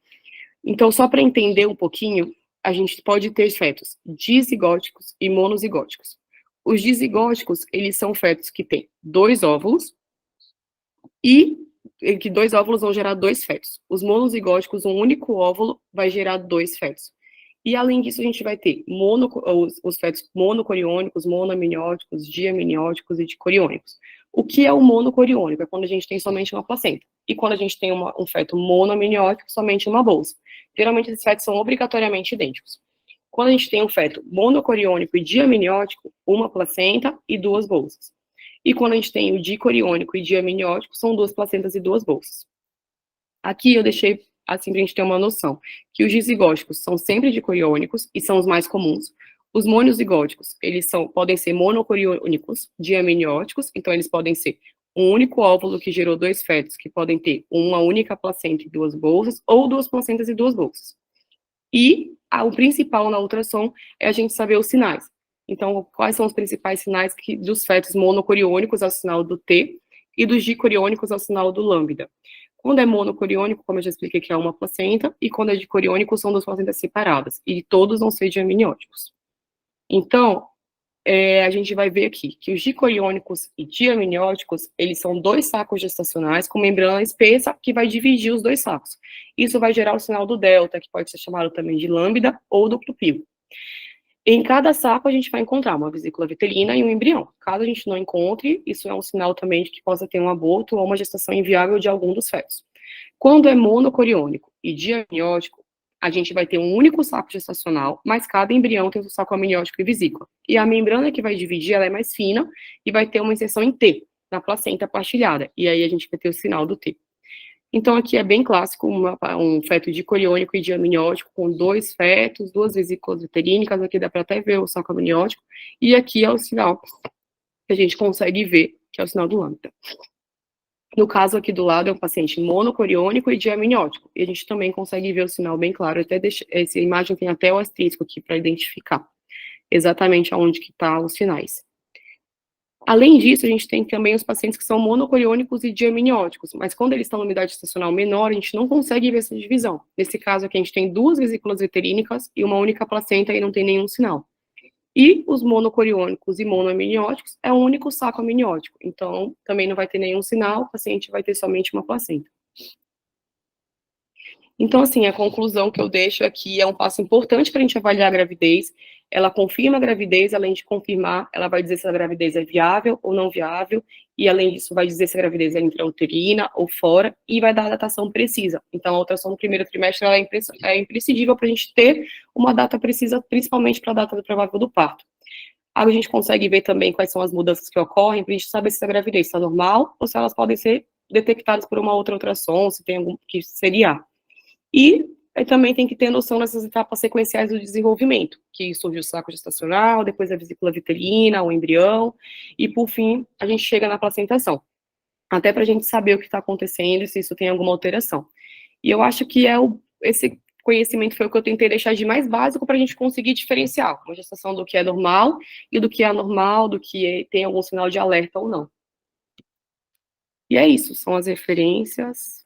Então, só para entender um pouquinho, a gente pode ter fetos dizigóticos e monozigóticos. Os dizigóticos, eles são fetos que têm 2 óvulos e que 2 óvulos vão gerar 2 fetos. Os monozigóticos, um único óvulo vai gerar 2 fetos. E além disso, a gente vai ter os fetos monocoriônicos, monoamnióticos, diamnióticos e dicoriônicos. O que é o monocoriônico? É quando a gente tem somente uma placenta. E quando a gente tem um feto monoamniótico, somente uma bolsa. Geralmente, esses fetos são obrigatoriamente idênticos. Quando a gente tem um feto monocoriônico e diamniótico, uma placenta e duas bolsas. E quando a gente tem o dicoriônico e diamniótico, são duas placentas e duas bolsas. Aqui eu deixei, assim, para a gente ter uma noção, que os dizigóticos são sempre dicoriônicos e são os mais comuns. Os monozigóticos, podem ser monocoriônicos, diamnióticos, então eles podem ser um único óvulo que gerou dois fetos, que podem ter uma única placenta e duas bolsas, ou duas placentas e duas bolsas. E o principal na ultrassom é a gente saber os sinais. Então, quais são os principais sinais dos fetos monocoriônicos ao sinal do T e dos dicoriônicos ao sinal do lambda. Quando é monocoriônico, como eu já expliquei, que é uma placenta, e quando é dicoriônico, são duas placentas separadas, e todos vão ser diamnióticos. Então, a gente vai ver aqui que os dicoriônicos e diamnióticos, eles são dois sacos gestacionais com membrana espessa que vai dividir os dois sacos. Isso vai gerar o sinal do delta, que pode ser chamado também de lambda ou duplo pivô. Em cada saco, a gente vai encontrar uma vesícula vitelina e um embrião. Caso a gente não encontre, isso é um sinal também de que possa ter um aborto ou uma gestação inviável de algum dos fetos. Quando é monocoriônico e diamniótico, a gente vai ter um único saco gestacional, mas cada embrião tem o seu saco amniótico e vesícula. E a membrana que vai dividir, ela é mais fina e vai ter uma inserção em T, na placenta partilhada. E aí a gente vai ter o sinal do T. Então, aqui é bem clássico um feto dicoriônico e diamniótico, com dois fetos, duas vesículas uterínicas, aqui dá para até ver o saco amniótico, e aqui é o sinal que a gente consegue ver, que é o sinal do lambda. No caso aqui do lado é um paciente monocoriônico e diamniótico, e a gente também consegue ver o sinal bem claro, essa imagem tem até o asterisco aqui para identificar exatamente aonde que tá os sinais. Além disso, a gente tem também os pacientes que são monocoriônicos e diamnióticos, mas quando eles estão na umidade estacional menor, a gente não consegue ver essa divisão. Nesse caso aqui, a gente tem duas vesículas uterínicas e uma única placenta e não tem nenhum sinal. E os monocoriônicos e monoamnióticos é um único saco amniótico, então também não vai ter nenhum sinal, o paciente vai ter somente uma placenta. Então, assim, a conclusão que eu deixo aqui é um passo importante para a gente avaliar a gravidez. Ela confirma a gravidez, além de confirmar, ela vai dizer se a gravidez é viável ou não viável, e além disso vai dizer se a gravidez é intrauterina ou fora, e vai dar a datação precisa. Então, a ultrassom no primeiro trimestre ela é imprescindível para a gente ter uma data precisa, principalmente para a data do provável do parto. Aí a gente consegue ver também quais são as mudanças que ocorrem, para a gente saber se a gravidez está normal, ou se elas podem ser detectadas por uma outra ultrassom, se tem algum que seria. E também tem que ter noção dessas etapas sequenciais do desenvolvimento, que surge o saco gestacional, depois a vesícula vitelina, o embrião, e por fim, a gente chega na placentação. Até para a gente saber o que está acontecendo e se isso tem alguma alteração. E eu acho que esse conhecimento foi o que eu tentei deixar de mais básico para a gente conseguir diferenciar uma gestação do que é normal e do que é anormal, do que tem algum sinal de alerta ou não. E é isso, são as referências.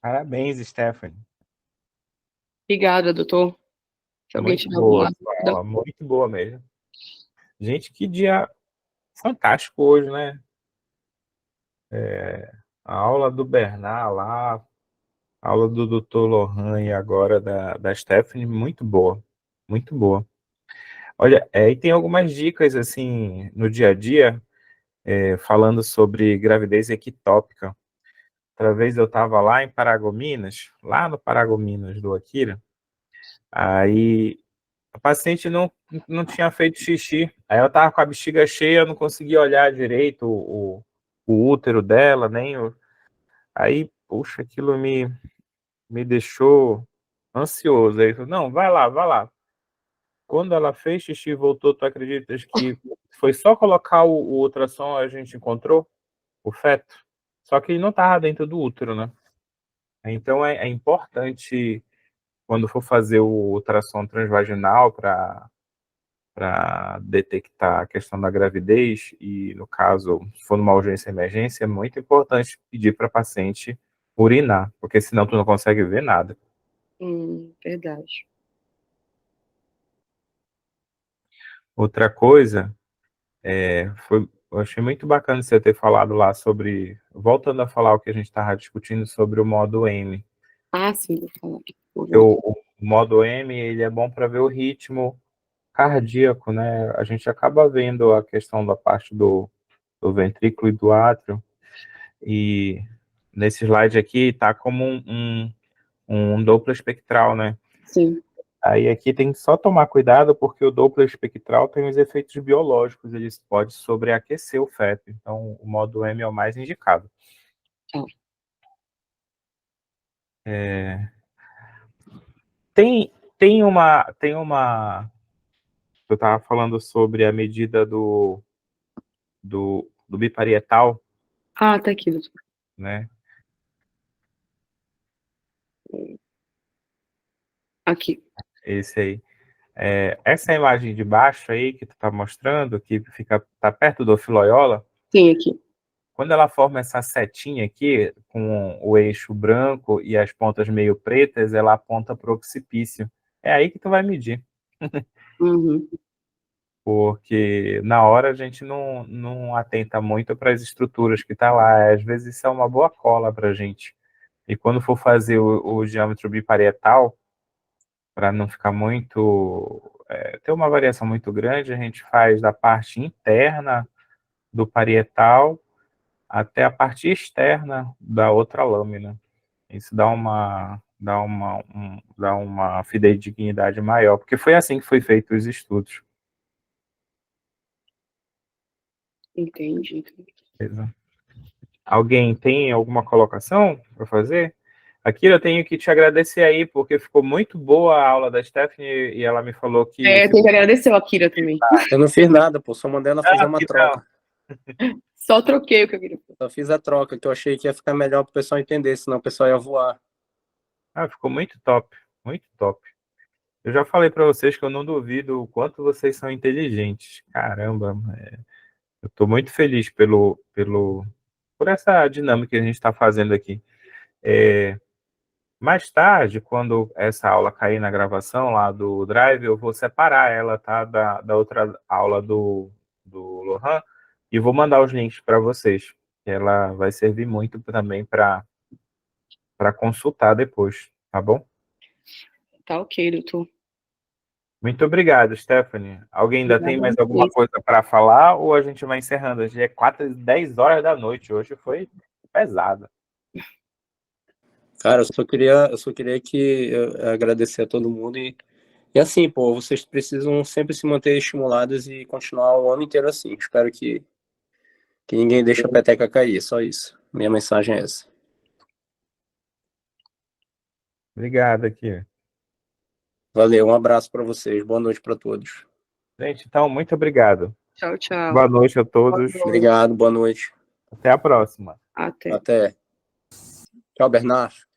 Parabéns, Stephanie. Obrigada, doutor. Se alguém Muito tiver boa, alguma sua dúvida. aula, muito boa mesmo. Gente, que dia fantástico hoje, né? A aula do Bernard lá, a aula do Dr. Lohan e agora da Stephanie, muito boa, muito boa. Olha, e tem algumas dicas, assim, no dia a dia, falando sobre gravidez ectópica. Outra vez eu estava lá em Paragominas, lá no Paragominas do Akira, aí a paciente não tinha feito xixi, aí ela estava com a bexiga cheia, eu não conseguia olhar direito o útero dela, nem o... Aí, puxa, aquilo me deixou ansioso. Aí eu falei, não, vai lá, vai lá. Quando ela fez xixi e voltou, tu acreditas que foi só colocar o ultrassom a gente encontrou o feto? Só que ele não estava dentro do útero, né? Então é importante, quando for fazer o ultrassom transvaginal para detectar a questão da gravidez, e no caso, se for numa urgência e emergência, é muito importante pedir para a paciente urinar, porque senão tu não consegue ver nada. Verdade. Outra coisa, eu achei muito bacana você ter falado lá sobre, voltando a falar o que a gente estava discutindo sobre o modo M. Ah, sim, vou falar aqui. O modo M, ele é bom para ver o ritmo cardíaco, né? A gente acaba vendo a questão da parte do ventrículo e do átrio, e nesse slide aqui tá como um Doppler espectral, né? Sim. Aí aqui tem que só tomar cuidado, porque o Doppler espectral tem os efeitos biológicos, ele pode sobreaquecer o feto, então o modo M é o mais indicado. Tá. Tem uma... Eu estava falando sobre a medida do biparietal, Ah, tá aqui, doutor. né? Aqui. Esse aí. Essa imagem de baixo aí que tu tá mostrando, que tá perto do filoiola, Sim, aqui. quando ela forma essa setinha aqui, com o eixo branco e as pontas meio pretas, ela aponta para o occipício. É aí que tu vai medir, Uhum. porque na hora a gente não atenta muito para as estruturas que tá lá. Às vezes isso é uma boa cola para a gente. E quando for fazer o diâmetro biparietal, para não ficar muito... ter uma variação muito grande, a gente faz da parte interna do parietal até a parte externa da outra lâmina. Isso dá uma fidedignidade maior, porque foi assim que foi feito os estudos. Entendi. Beleza? Alguém tem alguma colocação para fazer? Akira, eu tenho que te agradecer aí, porque ficou muito boa a aula da Stephanie e ela me falou que... Tem que agradecer a Akira também. Eu não fiz nada, pô, só mandei ela fazer uma troca. Só troquei o que eu queria. Só fiz a troca, que eu achei que ia ficar melhor pro pessoal entender, senão o pessoal ia voar. Ficou muito top, muito top. Eu já falei para vocês que eu não duvido o quanto vocês são inteligentes. Caramba, eu estou muito feliz por essa dinâmica que a gente está fazendo aqui. Mais tarde, quando essa aula cair na gravação lá do Drive, eu vou separar ela, tá, da outra aula do Lohan, e vou mandar os links para vocês. Ela vai servir muito também para consultar depois, tá bom? Tá ok, doutor. Muito obrigado, Stephanie. Alguém ainda tem mais Obrigada a alguma vocês. coisa para falar ou a gente vai encerrando? Já é 10 horas da noite, hoje foi pesado. Cara, eu só queria agradecer a todo mundo e assim, pô, vocês precisam sempre se manter estimulados e continuar o ano inteiro assim. Espero que ninguém deixe a peteca cair, só isso. Minha mensagem é essa. Obrigado aqui. Valeu, um abraço para vocês, boa noite para todos. Gente, então, muito obrigado. Tchau, tchau. Boa noite a todos. Boa noite. Obrigado, boa noite. Até a próxima. Até. Até. Tchau, Bernardo.